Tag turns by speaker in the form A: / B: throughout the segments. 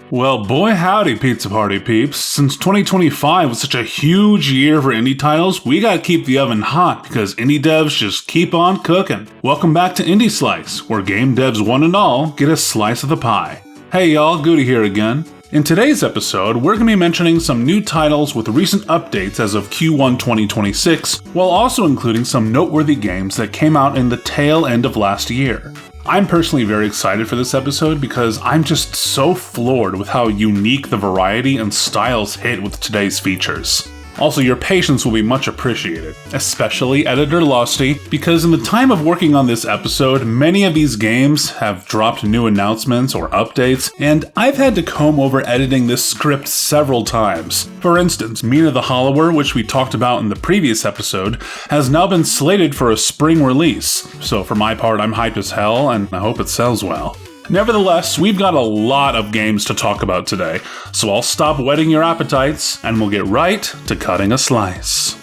A: Well, boy howdy, Pizza Party peeps. Since 2025 was such a huge year for indie titles, we gotta keep the oven hot because indie devs just keep on cooking. Welcome back to Indie Slice, where game devs one and all get a slice of the pie. Hey y'all, Guti here again. In today's episode, we're going to be mentioning some new titles with recent updates as of Q1 2026, while also including some noteworthy games that came out in the tail end of last year. I'm personally very excited for this episode because I'm just so floored with how unique the variety and styles hit with today's features. Also, your patience will be much appreciated, especially Editor Losty, because in the time of working on this episode, many of these games have dropped new announcements or updates, and I've had to comb over editing this script several times. For instance, Mina the Hollower, which we talked about in the previous episode, has now been slated for a spring release, so for my part I'm hyped as hell, and I hope it sells well. Nevertheless, we've got a lot of games to talk about today, so I'll stop whetting your appetites, and we'll get right to cutting a slice.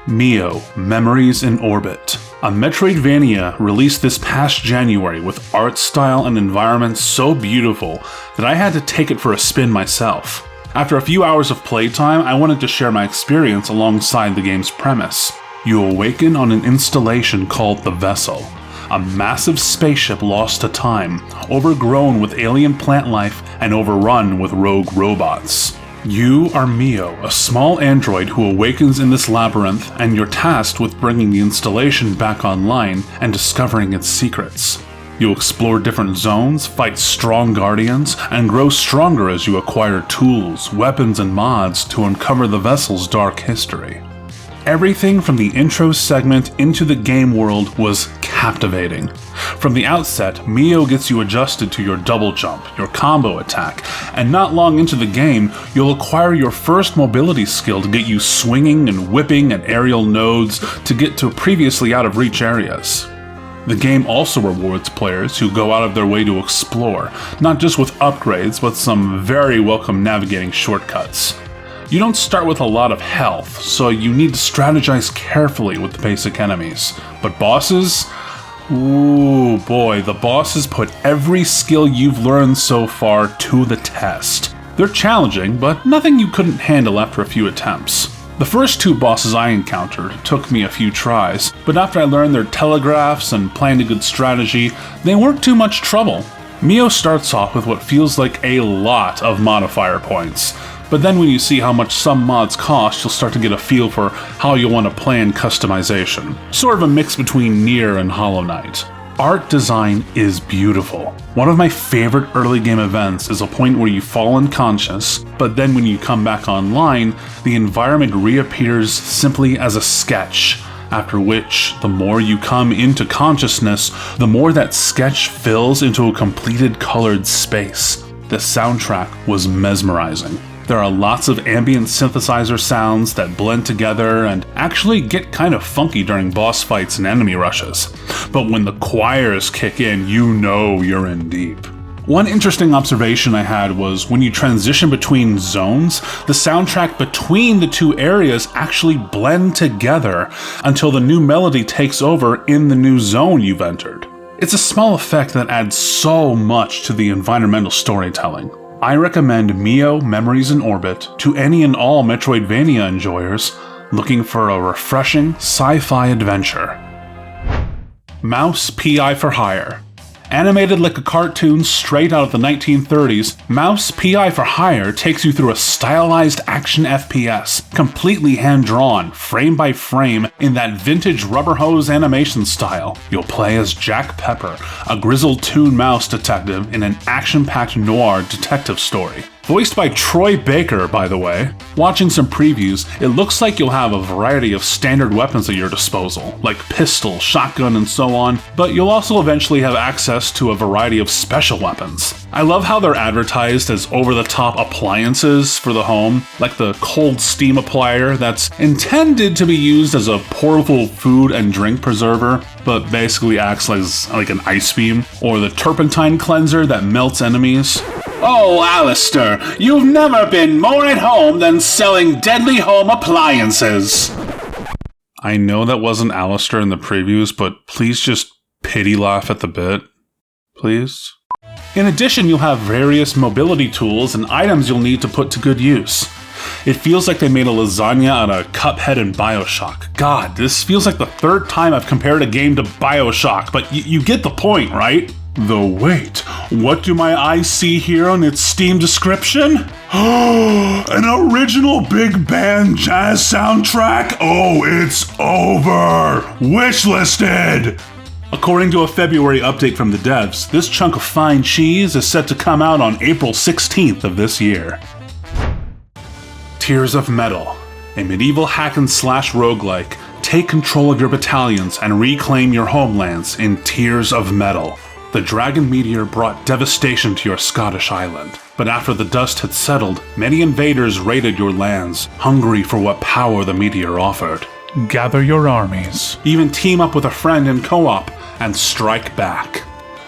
A: Mio: Memories in Orbit. A Metroidvania released this past January with art style and environment so beautiful that I had to take it for a spin myself. After a few hours of playtime, I wanted to share my experience alongside the game's premise. You awaken on an installation called the Vessel, a massive spaceship lost to time, overgrown with alien plant life and overrun with rogue robots. You are Mio, a small android who awakens in this labyrinth, and you're tasked with bringing the installation back online and discovering its secrets. You explore different zones, fight strong guardians, and grow stronger as you acquire tools, weapons, and mods to uncover the vessel's dark history. Everything from the intro segment into the game world was captivating. From the outset, Mio gets you adjusted to your double jump, your combo attack, and not long into the game, you'll acquire your first mobility skill to get you swinging and whipping at aerial nodes to get to previously out-of-reach areas. The game also rewards players who go out of their way to explore, not just with upgrades, but some very welcome navigating shortcuts. You don't start with a lot of health, so you need to strategize carefully with the basic enemies. But bosses? Ooh boy, the bosses put every skill you've learned so far to the test. They're challenging, but nothing you couldn't handle after a few attempts. The first two bosses I encountered took me a few tries, but after I learned their telegraphs and planned a good strategy, they weren't too much trouble. Mio starts off with what feels like a lot of modifier points, but then when you see how much some mods cost, you'll start to get a feel for how you'll want to plan customization. Sort of a mix between Nier and Hollow Knight. Art design is beautiful. One of my favorite early game events is a point where you fall unconscious, but then when you come back online, the environment reappears simply as a sketch. After which, the more you come into consciousness, the more that sketch fills into a completed colored space. The soundtrack was mesmerizing. There are lots of ambient synthesizer sounds that blend together and actually get kind of funky during boss fights and enemy rushes. But when the choirs kick in, you know you're in deep. One interesting observation I had was when you transition between zones, the soundtrack between the two areas actually blend together until the new melody takes over in the new zone you've entered. It's a small effect that adds so much to the environmental storytelling. I recommend Mio: Memories in Orbit to any and all Metroidvania enjoyers looking for a refreshing sci-fi adventure. Mouse P.I. for Hire. Animated like a cartoon straight out of the 1930s, Mouse P.I. for Hire takes you through a stylized action FPS, completely hand-drawn, frame by frame, in that vintage rubber hose animation style. You'll play as Jack Pepper, a grizzled toon mouse detective in an action-packed noir detective story. Voiced by Troy Baker, by the way. Watching some previews, it looks like you'll have a variety of standard weapons at your disposal, like pistol, shotgun, and so on, but you'll also eventually have access to a variety of special weapons. I love how they're advertised as over-the-top appliances for the home, like the cold steam applier that's intended to be used as a portable food and drink preserver, but basically acts like an ice beam, or the turpentine cleanser that melts enemies. Oh, Alistair, you've never been more at home than selling deadly home appliances. I know that wasn't Alistair in the previews, but please just pity laugh at the bit. Please? In addition, you'll have various mobility tools and items you'll need to put to good use. It feels like they made a lasagna out of Cuphead and Bioshock. God, this feels like the third time I've compared a game to Bioshock, but you get the point, right? Though wait, what do my eyes see here on its Steam description? An original big band jazz soundtrack? Oh, it's over! Wishlisted! According to a February update from the devs, this chunk of fine cheese is set to come out on April 16th of this year. Tears of Metal, a medieval hack-and-slash roguelike. Take control of your battalions and reclaim your homelands in Tears of Metal. The dragon meteor brought devastation to your Scottish island, but after the dust had settled, many invaders raided your lands, hungry for what power the meteor offered. Gather your armies. Even team up with a friend in co-op and strike back.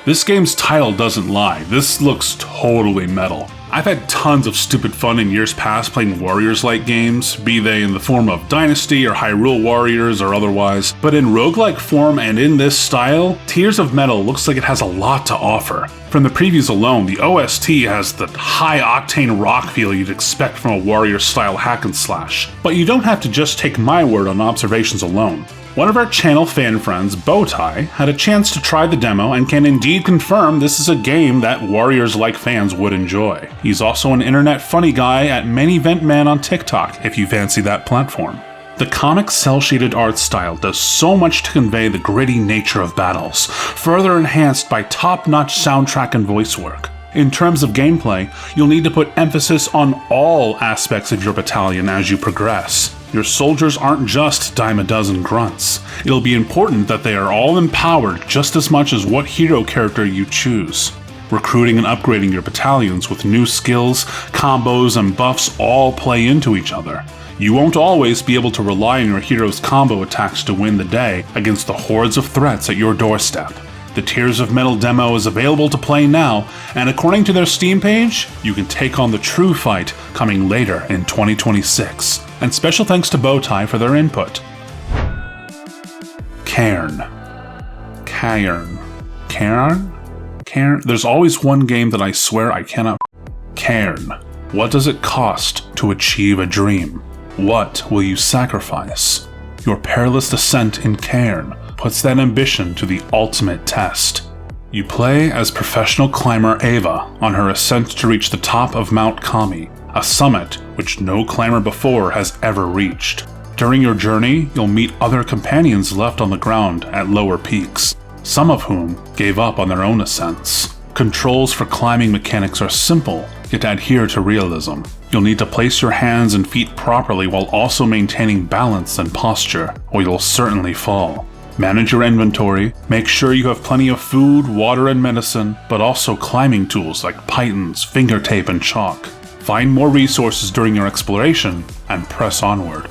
A: This game's title doesn't lie, this looks totally metal. I've had tons of stupid fun in years past playing Warriors-like games, be they in the form of Dynasty or Hyrule Warriors or otherwise, but in roguelike form and in this style, Tears of Metal looks like it has a lot to offer. From the previews alone, the OST has the high-octane rock feel you'd expect from a Warrior-style hack-and-slash, but you don't have to just take my word on observations alone. One of our channel fan friends, Bowtie, had a chance to try the demo and can indeed confirm this is a game that Warriors-like fans would enjoy. He's also an internet funny guy at ManyVentMan on TikTok, if you fancy that platform. The comic cel-shaded art style does so much to convey the gritty nature of battles, further enhanced by top-notch soundtrack and voice work. In terms of gameplay, you'll need to put emphasis on all aspects of your battalion as you progress. Your soldiers aren't just dime a dozen grunts. It'll be important that they are all empowered just as much as what hero character you choose. Recruiting and upgrading your battalions with new skills, combos, and buffs all play into each other. You won't always be able to rely on your hero's combo attacks to win the day against the hordes of threats at your doorstep. The Tears of Metal demo is available to play now, and according to their Steam page, you can take on the true fight coming later in 2026. And special thanks to Bowtie for their input. Cairn. There's always one game that I swear I cannot. Cairn. What does it cost to achieve a dream? What will you sacrifice? Your perilous descent in Cairn puts that ambition to the ultimate test. You play as professional climber Ava on her ascent to reach the top of Mount Kami, a summit which no climber before has ever reached. During your journey, you'll meet other companions left on the ground at lower peaks, some of whom gave up on their own ascents. Controls for climbing mechanics are simple, yet adhere to realism. You'll need to place your hands and feet properly while also maintaining balance and posture, or you'll certainly fall. Manage your inventory, make sure you have plenty of food, water, and medicine, but also climbing tools like pythons, finger tape, and chalk. Find more resources during your exploration, and press onward.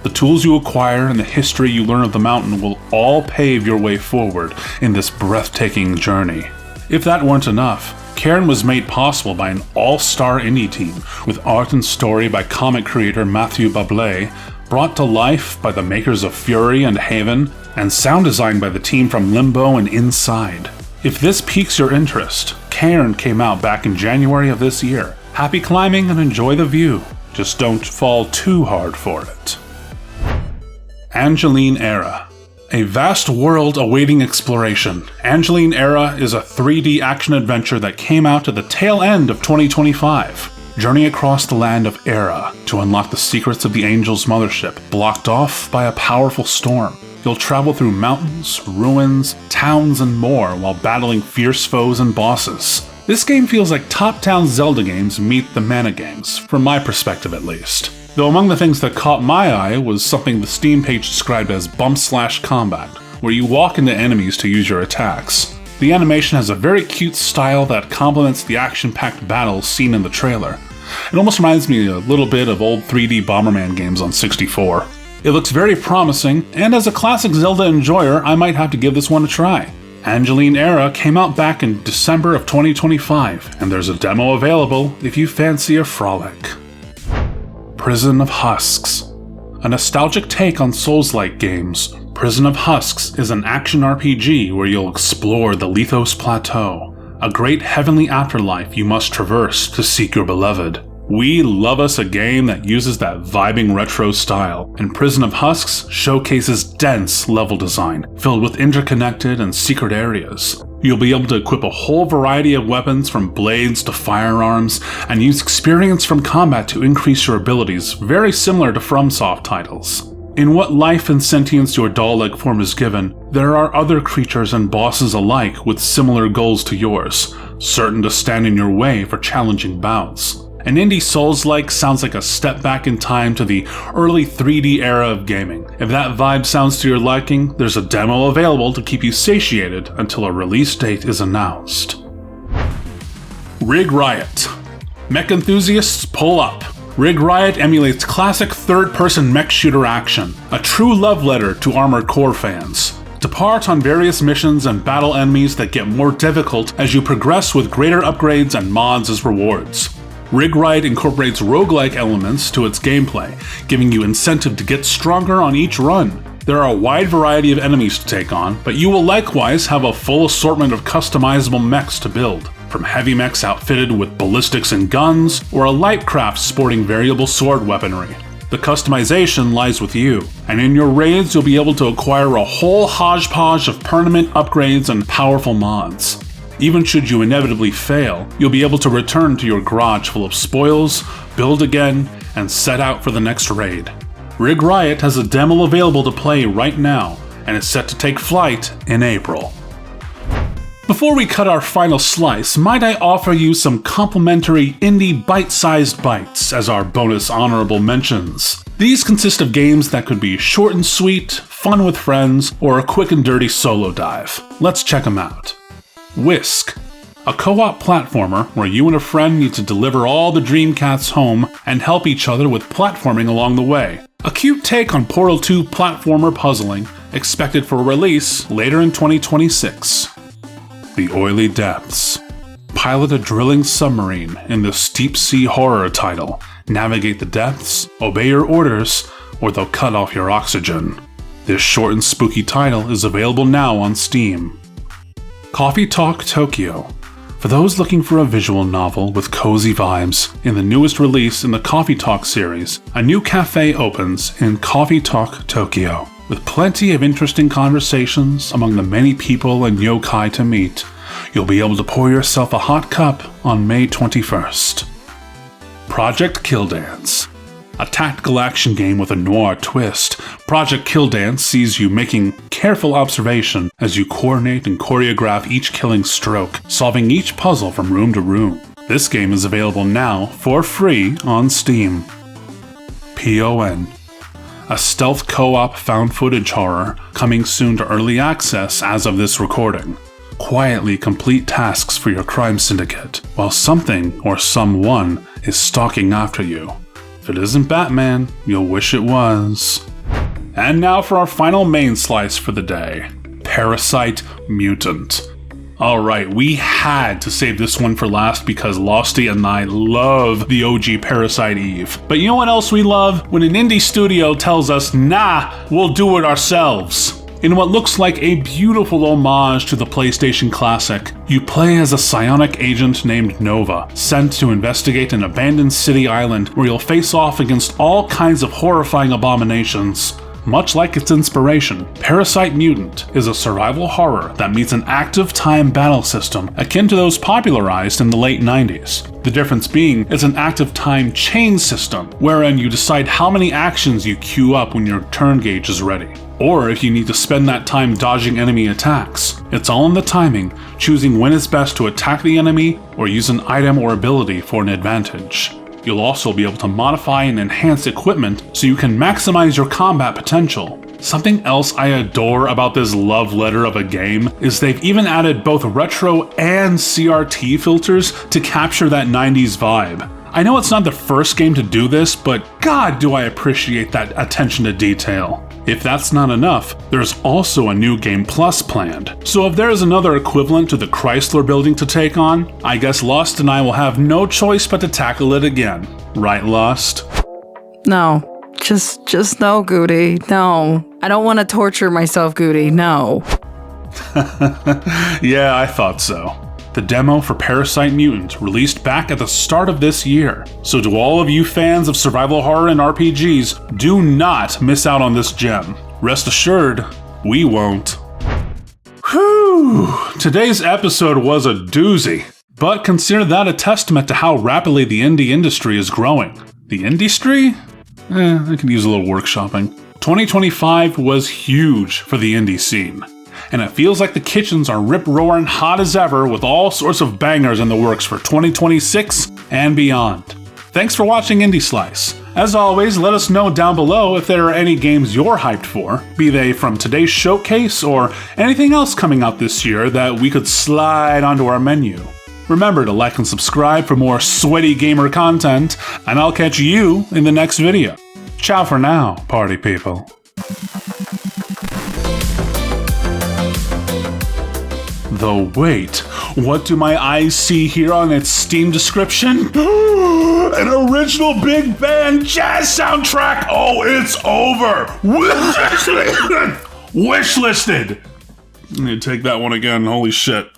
A: The tools you acquire and the history you learn of the mountain will all pave your way forward in this breathtaking journey. If that weren't enough, Cairn was made possible by an all-star indie team, with art and story by comic creator Matthew Bablé, brought to life by the makers of Fury and Haven, and sound design by the team from Limbo and Inside. If this piques your interest, Cairn came out back in January of this year. Happy climbing and enjoy the view. Just don't fall too hard for it. Angeline Era. A vast world awaiting exploration, Angeline Era is a 3D action-adventure that came out at the tail end of 2025. Journey across the land of Era to unlock the secrets of the Angel's mothership, blocked off by a powerful storm. You'll travel through mountains, ruins, towns, and more while battling fierce foes and bosses. This game feels like top-down Zelda games meet the Mana games, from my perspective at least. Though among the things that caught my eye was something the Steam page described as bump/combat, where you walk into enemies to use your attacks. The animation has a very cute style that complements the action-packed battles seen in the trailer. It almost reminds me a little bit of old 3D Bomberman games on 64. It looks very promising, and as a classic Zelda enjoyer, I might have to give this one a try. Angeline Era came out back in December of 2025, and there's a demo available if you fancy a frolic. Prison of Husks. A nostalgic take on Souls-like games, Prison of Husks is an action RPG where you'll explore the Lithos Plateau, a great heavenly afterlife you must traverse to seek your beloved. We love us a game that uses that vibing retro style, and Prison of Husks showcases dense level design filled with interconnected and secret areas. You'll be able to equip a whole variety of weapons from blades to firearms, and use experience from combat to increase your abilities, very similar to FromSoft titles. In what life and sentience your doll-like form is given, there are other creatures and bosses alike with similar goals to yours, certain to stand in your way for challenging bouts. An indie Souls-like sounds like a step back in time to the early 3D era of gaming. If that vibe sounds to your liking, there's a demo available to keep you satiated until a release date is announced. Rig Riot. Mech enthusiasts, pull up. Rig Riot emulates classic third-person mech shooter action, a true love letter to Armored Core fans. Depart on various missions and battle enemies that get more difficult as you progress with greater upgrades and mods as rewards. Rig Riot incorporates roguelike elements to its gameplay, giving you incentive to get stronger on each run. There are a wide variety of enemies to take on, but you will likewise have a full assortment of customizable mechs to build, from heavy mechs outfitted with ballistics and guns, or a light craft sporting variable sword weaponry. The customization lies with you, and in your raids you'll be able to acquire a whole hodgepodge of permanent upgrades and powerful mods. Even should you inevitably fail, you'll be able to return to your garage full of spoils, build again, and set out for the next raid. Rig Riot has a demo available to play right now, and is set to take flight in April. Before we cut our final slice, might I offer you some complimentary indie bite-sized bites as our bonus honorable mentions. These consist of games that could be short and sweet, fun with friends, or a quick and dirty solo dive. Let's check them out. Whisk, a co-op platformer where you and a friend need to deliver all the Dreamcats home and help each other with platforming along the way. A cute take on Portal 2 platformer puzzling, expected for release later in 2026. The Oily Depths. Pilot a drilling submarine in this deep sea horror title. Navigate the depths, obey your orders, or they'll cut off your oxygen. This short and spooky title is available now on Steam. Coffee Talk Tokyo. For those looking for a visual novel with cozy vibes, in the newest release in the Coffee Talk series, a new cafe opens in Coffee Talk Tokyo. With plenty of interesting conversations among the many people and yokai to meet, you'll be able to pour yourself a hot cup on May 21st. Project KILLDANCE. A tactical action game with a noir twist, Project KILLDANCE sees you making careful observation as you coordinate and choreograph each killing stroke, solving each puzzle from room to room. This game is available now for free on Steam. P.O.N. A stealth co-op found footage horror coming soon to early access as of this recording. Quietly complete tasks for your crime syndicate, while something or someone is stalking after you. If it isn't Batman, you'll wish it was. And now for our final main slice for the day. Parasite Mutant. Alright, we had to save this one for last because Losty and I love the OG Parasite Eve. But you know what else we love? When an indie studio tells us, nah, we'll do it ourselves. In what looks like a beautiful homage to the PlayStation classic, you play as a psionic agent named Nova, sent to investigate an abandoned city island where you'll face off against all kinds of horrifying abominations. Much like its inspiration, Parasite Mutant is a survival horror that meets an active time battle system akin to those popularized in the late 90s. The difference being it's an active time chain system, wherein you decide how many actions you queue up when your turn gauge is ready, or if you need to spend that time dodging enemy attacks. It's all in the timing, choosing when it's best to attack the enemy or use an item or ability for an advantage. You'll also be able to modify and enhance equipment so you can maximize your combat potential. Something else I adore about this love letter of a game is they've even added both retro and CRT filters to capture that 90s vibe. I know it's not the first game to do this, but God do I appreciate that attention to detail. If that's not enough, there's also a new Game Plus planned. So if there's another equivalent to the Chrysler building to take on, I guess Lost and I will have no choice but to tackle it again. Right, Lost?
B: No. Just no, Guti. No. I don't want to torture myself, Guti. No.
A: Yeah, I thought so. the demo for Parasite Mutant, released back at the start of this year. So to all of you fans of survival horror and RPGs, do not miss out on this gem. Rest assured, we won't. Whew! Today's episode was a doozy, but consider that a testament to how rapidly the indie industry is growing. The industry? I could use a little workshopping. 2025 was huge for the indie scene, and it feels like the kitchens are rip-roaring hot as ever with all sorts of bangers in the works for 2026 and beyond. Thanks for watching Indie Slice. As always, let us know down below if there are any games you're hyped for, be they from today's showcase or anything else coming out this year that we could slide onto our menu. Remember to like and subscribe for more sweaty gamer content, and I'll catch you in the next video. Ciao for now, party people. Though wait, what do my eyes see here on its Steam description? An original big band jazz soundtrack! Oh, it's over! Wishlisted! I need to take that one again, holy shit.